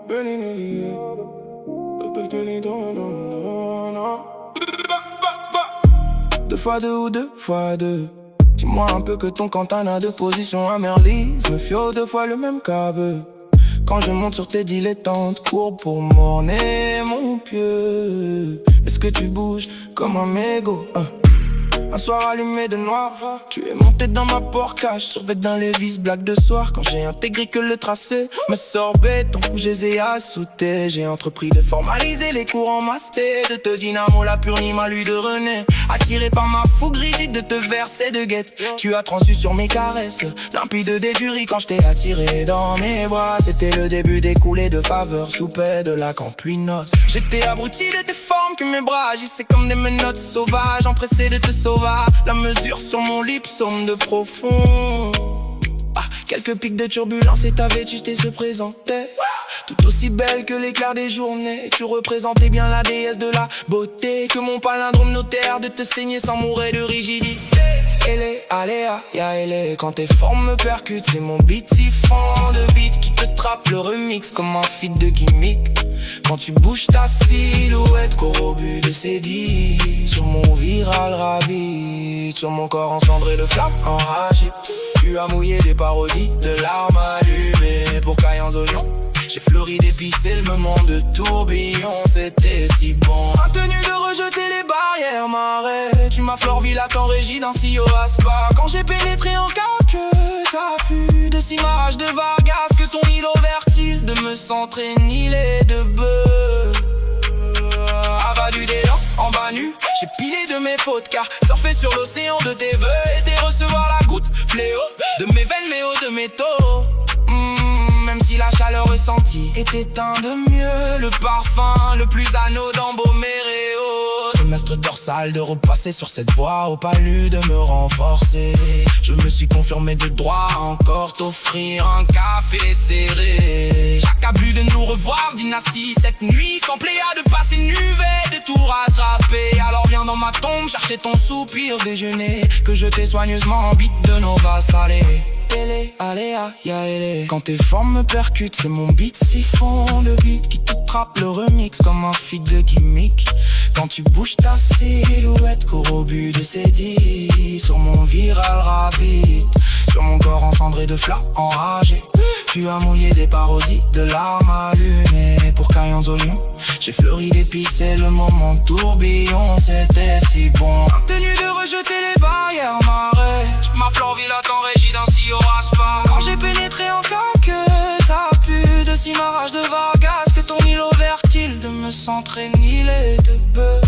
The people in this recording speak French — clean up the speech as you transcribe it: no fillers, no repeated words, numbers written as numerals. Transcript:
Deux fois deux ou deux fois deux. Dis-moi un peu que ton Cantana de position à Merlise me fio deux fois le même câble. Quand je monte sur tes dilettantes, cours pour m'orner mon pieu. Est-ce que tu bouges comme un mégot? Un soir allumé de noir, tu es monté dans ma porcage, survêt dans les vis, blague de soir. Quand j'ai intégré que le tracé me sorbait, ton coup j'ai assouté. J'ai entrepris de formaliser les cours en masté, de te dynamo la pure Nîmes à lui de René. Attiré par ma fougue rigide de te verser de guette, tu as transu sur mes caresses, limpide des jurys quand je t'ai attiré dans mes bras. C'était le début des coulées de faveur, sous paix de lac en pluie noce. J'étais abruti de tes formes que mes bras agissaient comme des menottes sauvages, empressés de te sauver. La mesure sur mon lip somme de profond. Quelques pics de turbulence et ta vétusté se présentait tout aussi belle que l'éclair des journées. Tu représentais bien la déesse de la beauté, que mon palindrome notaire de te saigner sans mourir de rigidité. Elle est aléa, ya elle est. Quand tes formes me percutent, c'est mon beat siphon de beat qui te trappe le remix comme un feat de gimmick. Quand tu bouges ta silhouette, corrobue de sédit sur mon viral rabbit, sur mon corps encendré de flammes enragées. Tu as mouillé des parodies de larmes allumées pour caillans oignons. J'ai fleuri d'épices et le moment de tourbillon, c'était si bon. Tenu de rejeter les barrières marais, tu m'as Florvillac en régie d'un CEO Aspa. Quand j'ai pénétré en cas que t'as pu de Simage de Vargas, que ton îlot fertile de me centrer nilé de bœuf. Avadu des dents en bas nu, j'ai pilé de mes fautes car surfer sur l'océan de tes vœux était recevoir la goutte fléau de mes veines mais haut de mes taux. Même si la chaleur ressentie était un de mieux, le parfum le plus anodin, embaumé réau. Semestre dorsal de repasser sur cette voie, au palu de me renforcer. Je me suis confirmé de droit à encore t'offrir un café serré. J'accablu de nous revoir, dynastie cette nuit, sans pléa de passer nuvet, de tout rattraper. Alors viens dans ma tombe chercher ton soupir déjeuner, que je t'ai soigneusement en bite de nos vases salés. Elle est aléa, ya elle est. Quand tes formes me percutent, c'est mon beat siphon de beat qui te trappe le remix comme un feat de gimmick. Quand tu bouges ta silhouette, corrobue de sédit sur mon viral rabbit, sur mon corps encendré de flammes enragées. Tu as mouillé des parodies de larmes allumées pour caillans oignons. J'ai fleuri d'épices et le moment de tourbillon, c'était si bon. Tenu de rejeter les barrières marais, tu m'as Florvillac en régie d'un CEO Aspa. Quand j'ai pénétré en cas que t'as pu de Cimarage de Vargas, que ton îlot fertile de me centrer nilé de bœuf.